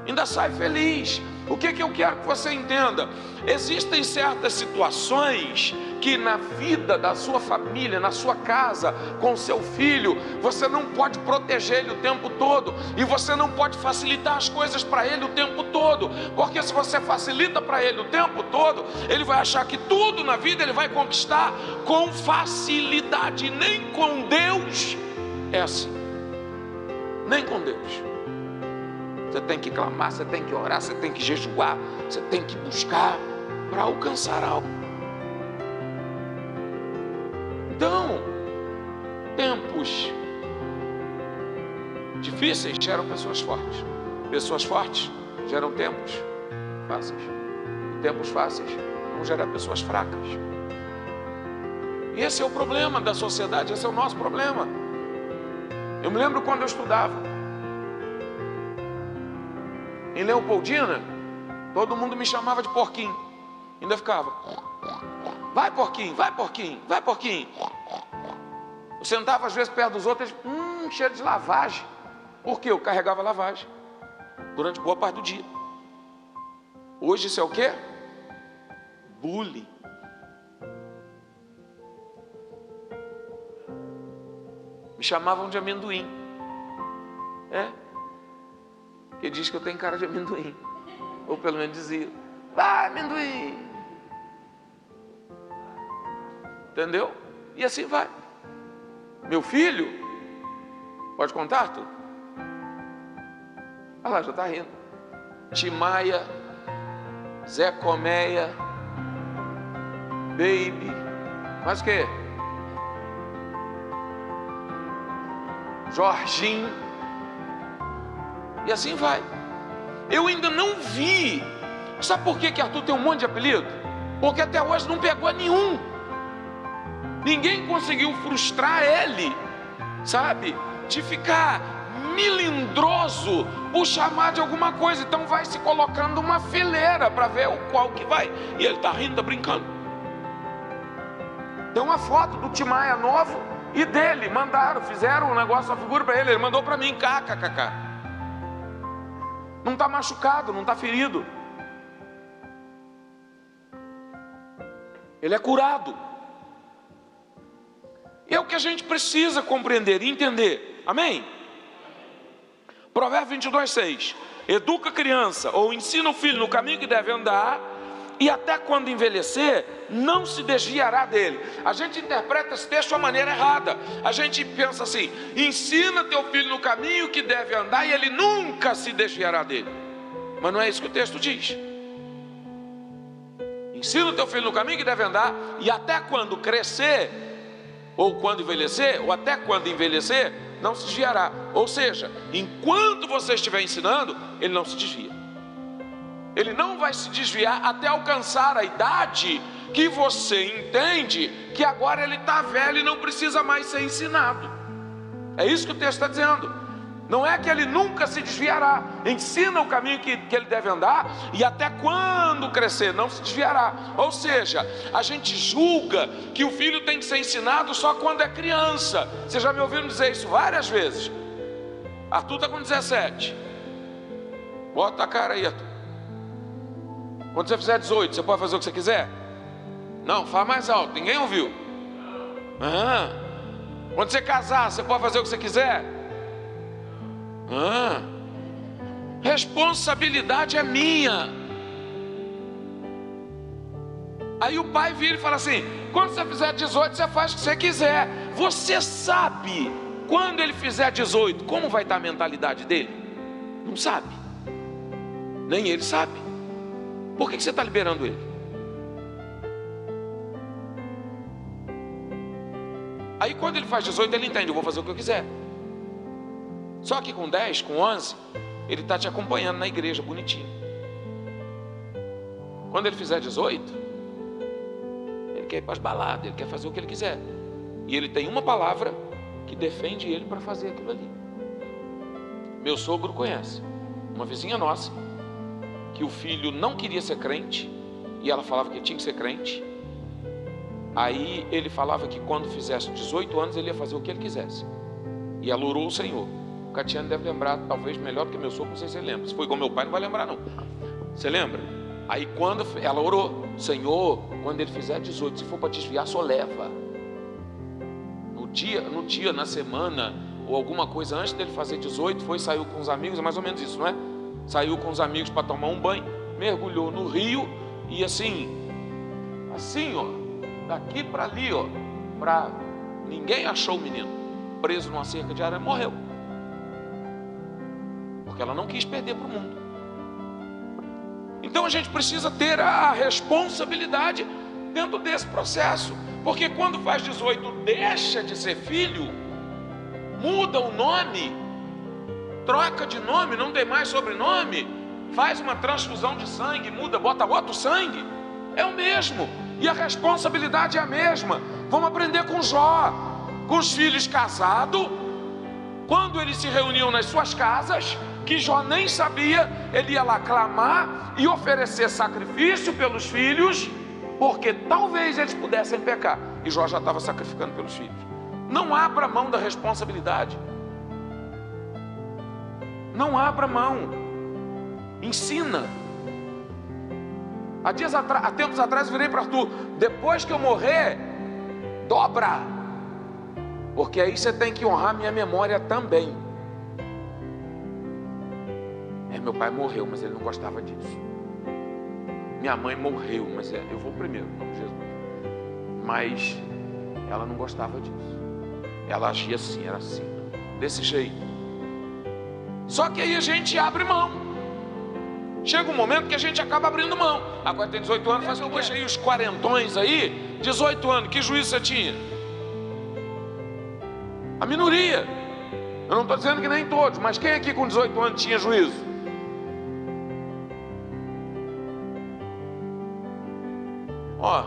ainda sai feliz. O que eu quero que você entenda? Existem certas situações que na vida da sua família, na sua casa, com seu filho, você não pode proteger ele o tempo todo, e você não pode facilitar as coisas para ele o tempo todo, porque se você facilita para ele o tempo todo, ele vai achar que tudo na vida ele vai conquistar com facilidade. Nem com Deus é assim. Nem com Deus. Você tem que clamar, você tem que orar, você tem que jejuar, você tem que buscar para alcançar algo. Então, tempos difíceis geram pessoas fortes. Pessoas fortes geram tempos fáceis. E tempos fáceis vão gerar pessoas fracas. E esse é o problema da sociedade, esse é o nosso problema. Eu me lembro quando eu estudava em Leopoldina, todo mundo me chamava de porquinho. Ainda ficava: vai porquinho, vai porquinho, vai porquinho. Eu sentava às vezes perto dos outros, cheiro de lavagem. Por quê? Eu carregava lavagem durante boa parte do dia. Hoje isso é o quê? Bullying. Me chamavam de amendoim. Porque diz que eu tenho cara de amendoim. Ou pelo menos dizia, amendoim. Entendeu? E assim vai. Meu filho, pode contar, Arthur? Olha lá, já está rindo. Timaia, Zé Colmeia, Baby, mais o quê? Jorginho. E assim vai. Eu ainda não vi. Sabe por que Arthur tem um monte de apelido? Porque até hoje não pegou nenhum. Ninguém conseguiu frustrar ele, sabe? De ficar melindroso por chamar de alguma coisa. Então vai se colocando uma fileira para ver o qual que vai. E ele está rindo, está brincando. Tem uma foto do Timaia novo e dele. Mandaram, fizeram um negócio, uma figura para ele. Ele mandou para mim, kkkk. Não está machucado, não está ferido. Ele é curado. E é o que a gente precisa compreender e entender. Amém? Provérbio 22:6. Educa a criança ou ensina o filho no caminho que deve andar, e até quando envelhecer, não se desviará dele. A gente interpreta esse texto de uma maneira errada. A gente pensa assim: ensina teu filho no caminho que deve andar e ele nunca se desviará dele. Mas não é isso que o texto diz. Ensina o teu filho no caminho que deve andar, e até quando crescer, ou quando envelhecer, ou até quando envelhecer, não se desviará. Ou seja, enquanto você estiver ensinando, ele não se desvia. Ele não vai se desviar até alcançar a idade que você entende que agora ele está velho e não precisa mais ser ensinado. É isso que o texto está dizendo. Não é que ele nunca se desviará. Ensina o caminho que ele deve andar, e até quando crescer não se desviará. Ou seja, a gente julga que o filho tem que ser ensinado só quando é criança. Você já me ouviu dizer isso várias vezes. Arthur está com 17. Bota a cara aí, Arthur. Quando você fizer 18, você pode fazer o que você quiser? Não, fala mais alto, ninguém ouviu. Quando você casar, você pode fazer o que você quiser? Responsabilidade é minha. Aí o pai vira e fala assim: quando você fizer 18, você faz o que você quiser. Você sabe, quando ele fizer 18, como vai estar a mentalidade dele? Não sabe. Nem ele sabe. Por que você está liberando ele? Aí quando ele faz 18, ele entende: eu vou fazer o que eu quiser. Só que com 10, com 11, ele está te acompanhando na igreja, bonitinho. Quando ele fizer 18, ele quer ir para as baladas, ele quer fazer o que ele quiser. E ele tem uma palavra que defende ele para fazer aquilo ali. Meu sogro conhece uma vizinha nossa, que o filho não queria ser crente, e ela falava que tinha que ser crente. Aí ele falava que quando fizesse 18 anos, ele ia fazer o que ele quisesse. E ela orou o Senhor. O Catiano deve lembrar, talvez melhor do que meu sogro, não sei se ele lembra. Se foi com meu pai, não vai lembrar não. Você lembra? Aí quando ela orou: Senhor, quando ele fizer 18, se for para desviar, só leva. No dia, na semana, ou alguma coisa antes dele fazer 18, saiu com os amigos, é mais ou menos isso, não é? Saiu com os amigos para tomar um banho, mergulhou no rio, e assim, ó, daqui para ali, ó, ninguém achou o menino, preso numa cerca de arame, morreu. Porque ela não quis perder para o mundo. Então a gente precisa ter a responsabilidade dentro desse processo. Porque quando faz 18, deixa de ser filho, muda o nome, troca de nome, não tem mais sobrenome, faz uma transfusão de sangue, muda, bota outro sangue, é o mesmo. E a responsabilidade é a mesma. Vamos aprender com Jó, com os filhos casados, quando eles se reuniam nas suas casas, que Jó nem sabia, ele ia lá clamar e oferecer sacrifício pelos filhos, porque talvez eles pudessem pecar, e Jó já estava sacrificando pelos filhos. Não abra mão da responsabilidade. Não abra mão. Ensina. Há tempos atrás eu virei para Arthur: depois que eu morrer, dobra, porque aí você tem que honrar minha memória também. Meu pai morreu, mas ele não gostava disso. Minha mãe morreu, mas eu vou primeiro, em nome de Jesus. Mas ela não gostava disso. Ela agia assim, era assim, desse jeito. Só que aí a gente abre mão. Chega um momento que a gente acaba abrindo mão. Agora tem 18 anos, faz o que quer. Aí os quarentões aí, 18 anos, que juízo você tinha? A minoria. Eu não estou dizendo que nem todos, mas quem aqui com 18 anos tinha juízo? Ó,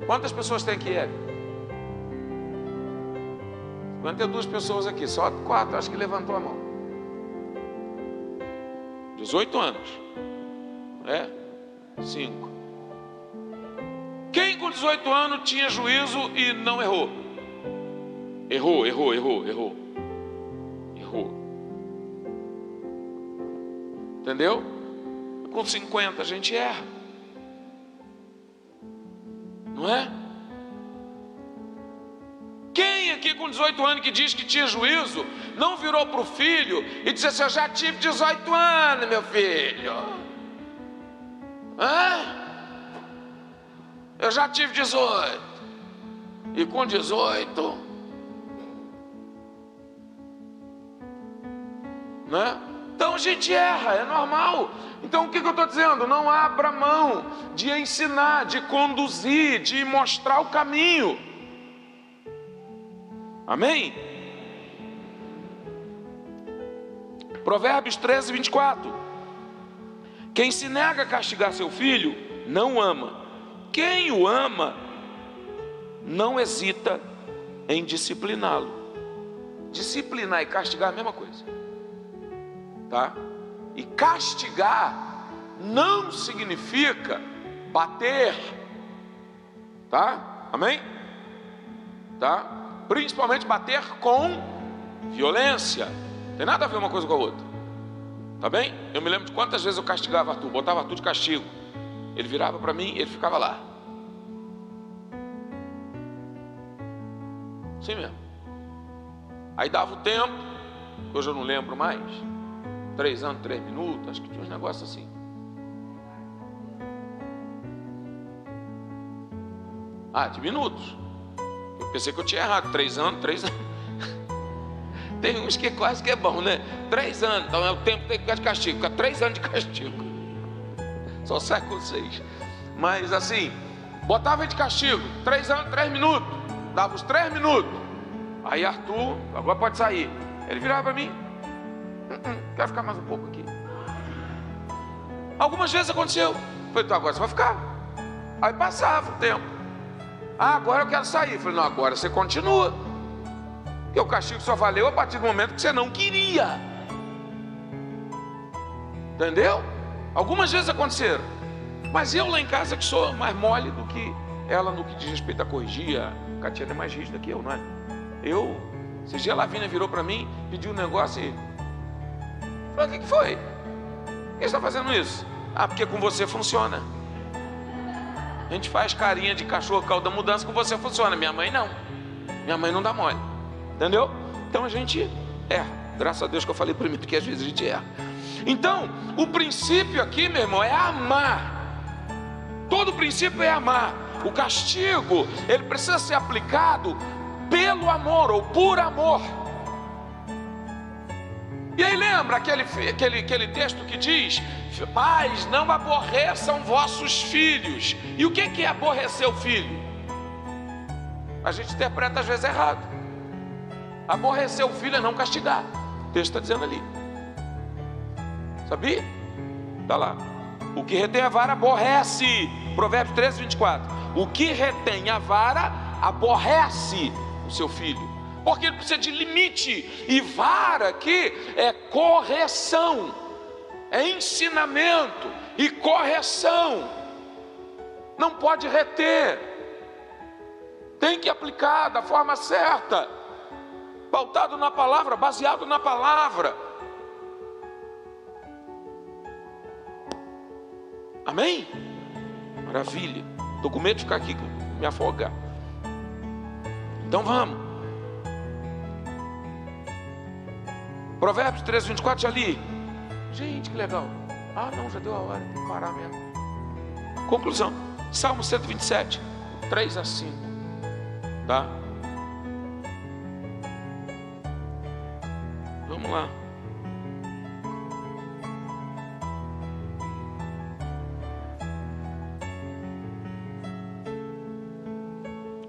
quantas pessoas tem aqui, Eric? 52 pessoas aqui, só 4 acho que levantou a mão. 18 anos. 5. Quem com 18 anos tinha juízo e não errou? Errou. Entendeu? Com 50 a gente erra. Não é? Quem aqui com 18 anos que diz que tinha juízo, não virou para o filho e disse assim: eu já tive 18 anos, meu filho. Eu já tive 18. E com 18, né? Então a gente erra, é normal. Então o que eu estou dizendo? Não abra mão de ensinar, de conduzir, de mostrar o caminho. Amém? Provérbios 13, 24. Quem se nega a castigar seu filho, não ama. Quem o ama, não hesita em discipliná-lo. Disciplinar e castigar é a mesma coisa. Tá? E castigar não significa bater, tá? Amém? Tá? Principalmente bater com violência. Não tem nada a ver uma coisa com a outra. Tá bem? Eu me lembro de quantas vezes eu castigava Arthur, botava Arthur de castigo. Ele virava para mim, ele ficava lá. Assim mesmo. Aí dava o tempo, que hoje eu não lembro mais. 3 anos, 3 minutos, acho que tinha uns negócios assim. De minutos. Eu pensei que eu tinha errado. 3 anos, 3 anos. Tem uns que quase que é bom, né? 3 anos, então é o tempo que tem que ficar de castigo. Fica 3 anos de castigo. Só sai com 6. Mas assim, botava ele de castigo. 3 anos, 3 minutos. Dava os 3 minutos. Aí Arthur, agora pode sair. Ele virava para mim: quero ficar mais um pouco aqui. Algumas vezes aconteceu. Eu falei: então agora você vai ficar. Aí passava o tempo. Agora eu quero sair. Eu falei: não, agora você continua. Porque o castigo só valeu a partir do momento que você não queria. Entendeu? Algumas vezes aconteceram. Mas eu lá em casa que sou mais mole do que ela no que diz respeito a corrigir. A Catiana é mais rígida que eu, não é? Esse dia a Lavínia virou para mim, pediu um negócio e... falei: o que foi? Por que você está fazendo isso? Porque com você funciona. A gente faz carinha de cachorro cauda da mudança, com você funciona. Minha mãe não. Minha mãe não dá mole. Entendeu? Então a gente erra. Graças a Deus que eu falei primeiro, que às vezes a gente erra. Então, o princípio aqui, meu irmão, é amar. Todo o princípio é amar. O castigo, ele precisa ser aplicado pelo amor ou por amor. E aí lembra aquele texto que diz: pais, não aborreçam vossos filhos. E o que é aborrecer o filho? A gente interpreta às vezes errado. Aborrecer o filho é não castigar. O texto está dizendo ali. Sabia? Está lá. O que retém a vara aborrece. Provérbios 13, 24. O que retém a vara aborrece o seu filho. Porque ele precisa de limite. E vara aqui é correção, é ensinamento e correção. Não pode reter. Tem que aplicar da forma certa, pautado na palavra, baseado na palavra. Amém? Maravilha. Estou com medo de ficar aqui, me afogar. Então vamos. Provérbios 13, 24, já li. Gente, que legal. Ah, não, já deu a hora, tem que parar mesmo. Conclusão. Salmo 127, 3 a 5. Tá? Vamos lá.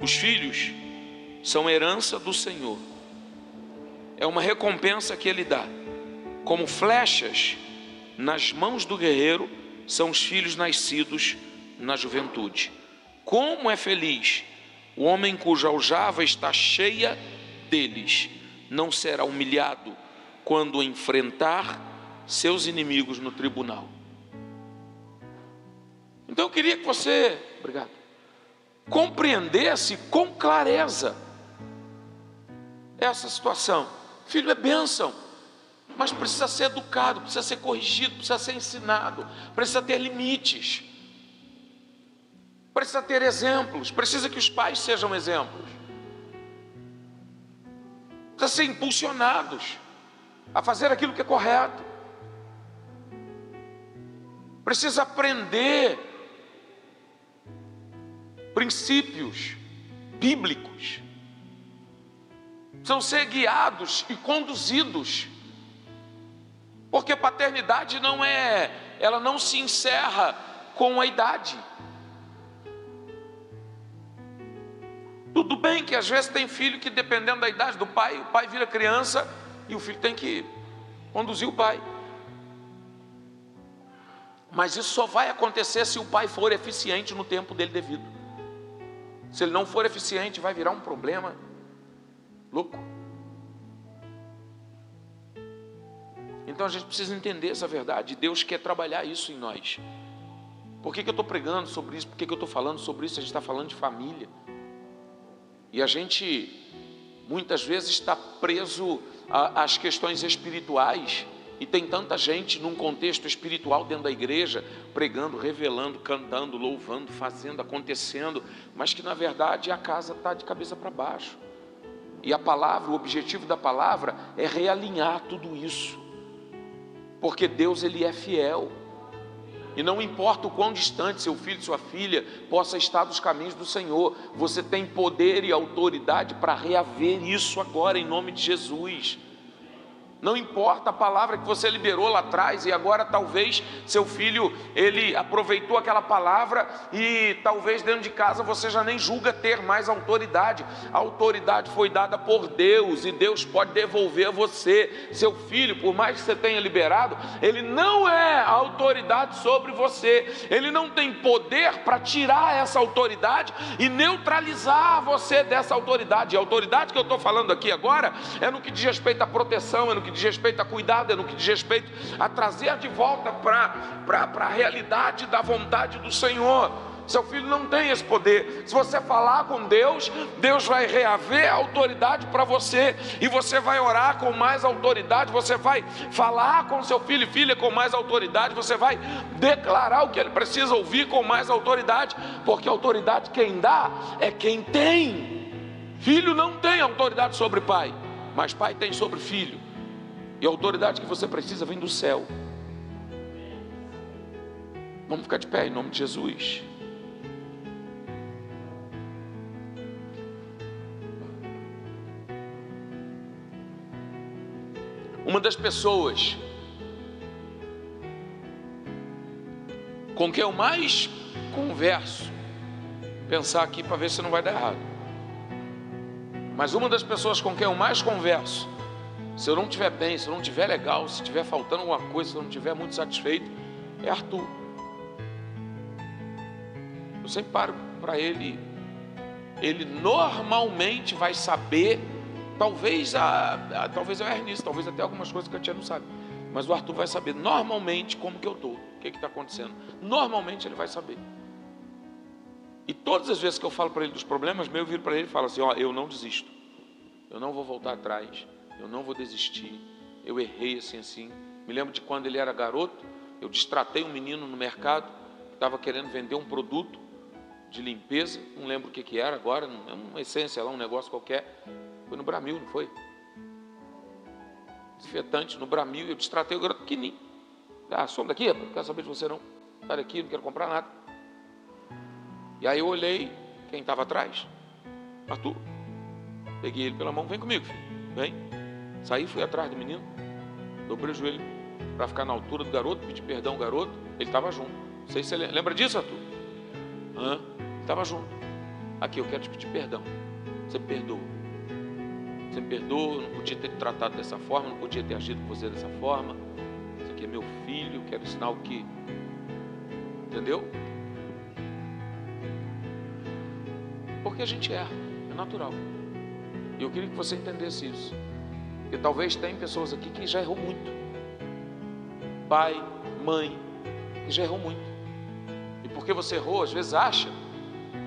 Os filhos são herança do Senhor. É uma recompensa que Ele dá. Como flechas nas mãos do guerreiro são os filhos nascidos na juventude. Como é feliz o homem cuja aljava está cheia deles. Não será humilhado quando enfrentar seus inimigos no tribunal. Então eu queria que você, obrigado, compreendesse com clareza essa situação. Filho é bênção, mas precisa ser educado, precisa ser corrigido, precisa ser ensinado, precisa ter limites, precisa ter exemplos, precisa que os pais sejam exemplos, precisa ser impulsionados a fazer aquilo que é correto, precisa aprender princípios bíblicos, precisam ser guiados e conduzidos, porque paternidade ela não se encerra com a idade. Tudo bem que às vezes tem filho que, dependendo da idade do pai, o pai vira criança e o filho tem que conduzir o pai. Mas isso só vai acontecer se o pai for eficiente no tempo dele devido. Se ele não for eficiente, vai virar um problema louco. Então a gente precisa entender essa verdade. Deus quer trabalhar isso em nós. Por que eu estou pregando sobre isso? Por que eu estou falando sobre isso? A gente está falando de família. E a gente muitas vezes está preso às questões espirituais. E tem tanta gente num contexto espiritual dentro da igreja, pregando, revelando, cantando, louvando, fazendo, acontecendo, mas que na verdade a casa está de cabeça para baixo. E a palavra, o objetivo da palavra é realinhar tudo isso, porque Deus, Ele é fiel, e não importa o quão distante seu filho, sua filha possa estar dos caminhos do Senhor, você tem poder e autoridade para reaver isso agora, em nome de Jesus. Não importa a palavra que você liberou lá atrás, e agora talvez seu filho, ele aproveitou aquela palavra, e talvez dentro de casa você já nem julga ter mais autoridade. A autoridade foi dada por Deus, e Deus pode devolver a você. Seu filho, por mais que você tenha liberado, ele não é autoridade sobre você, ele não tem poder para tirar essa autoridade e neutralizar você dessa autoridade. E a autoridade que eu estou falando aqui agora é no que diz respeito à proteção, é no que diz respeito a cuidado, é no que diz respeito a trazer de volta para a realidade da vontade do Senhor. Seu filho não tem esse poder. Se você falar com Deus, Deus vai reaver a autoridade para você, e você vai orar com mais autoridade, você vai falar com seu filho e filha com mais autoridade, você vai declarar o que ele precisa ouvir com mais autoridade, porque a autoridade quem dá é quem tem. Filho não tem autoridade sobre pai, mas pai tem sobre filho. E a autoridade que você precisa vem do céu. Vamos ficar de pé em nome de Jesus. Uma das pessoas com quem eu mais converso, pensar aqui para ver se não vai dar errado, mas uma das pessoas com quem eu mais converso, se eu não estiver bem, se eu não estiver legal, se estiver faltando alguma coisa, se eu não estiver muito satisfeito, é Arthur. Eu sempre paro para ele. Ele normalmente vai saber, talvez eu erre nisso, talvez até algumas coisas que a tia não sabe, mas o Arthur vai saber normalmente como que eu estou, o que está acontecendo. Normalmente ele vai saber. E todas as vezes que eu falo para ele dos problemas, eu viro para ele e falo assim: ó, eu não desisto, eu não vou voltar atrás, eu não vou desistir, eu errei assim. Me lembro de quando ele era garoto, eu destratei um menino no mercado, estava querendo vender um produto de limpeza, não lembro o que era agora, é uma essência lá, um negócio qualquer. Foi no Bramil, não foi? Desinfetante no Bramil, eu destratei o garoto pequenininho. Some daqui, rapaz, não quero saber de você não. Sai daqui, não quero comprar nada. E aí eu olhei, quem estava atrás? Arthur. Peguei ele pela mão, vem comigo, filho, vem. Saí, fui atrás do menino, dobrei o joelho para ficar na altura do garoto, pedi perdão ao garoto, ele estava junto. Não sei se você lembra disso, Arthur? Ele estava junto. Aqui, eu quero te pedir perdão. Você me perdoa. Você me perdoa, eu não podia ter te tratado dessa forma, não podia ter agido com você dessa forma. Isso aqui é meu filho, quero ensinar o que... Entendeu? Porque a gente erra, é natural. E eu queria que você entendesse isso. Porque talvez tem pessoas aqui que já errou muito. Pai, mãe, que já errou muito. E porque você errou, às vezes acha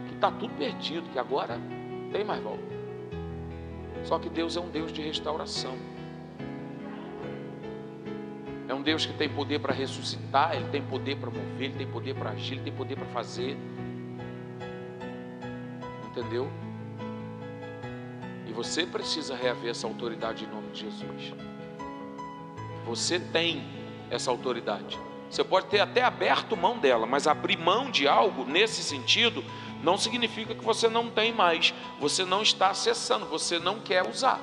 que está tudo perdido, que agora tem mais volta. Só que Deus é um Deus de restauração. É um Deus que tem poder para ressuscitar, Ele tem poder para mover, Ele tem poder para agir, Ele tem poder para fazer. Entendeu? E você precisa reaver essa autoridade em nome de Jesus. Você tem essa autoridade. Você pode ter até aberto mão dela, mas abrir mão de algo nesse sentido não significa que você não tem mais. Você não está acessando, você não quer usar.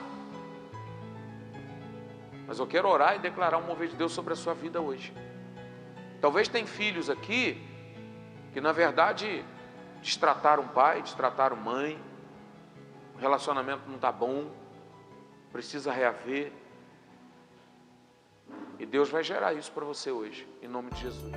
Mas eu quero orar e declarar um mover de Deus sobre a sua vida hoje. Talvez tem filhos aqui que na verdade destrataram pai, destrataram mãe, o relacionamento não está bom, precisa reaver. E Deus vai gerar isso para você hoje, em nome de Jesus.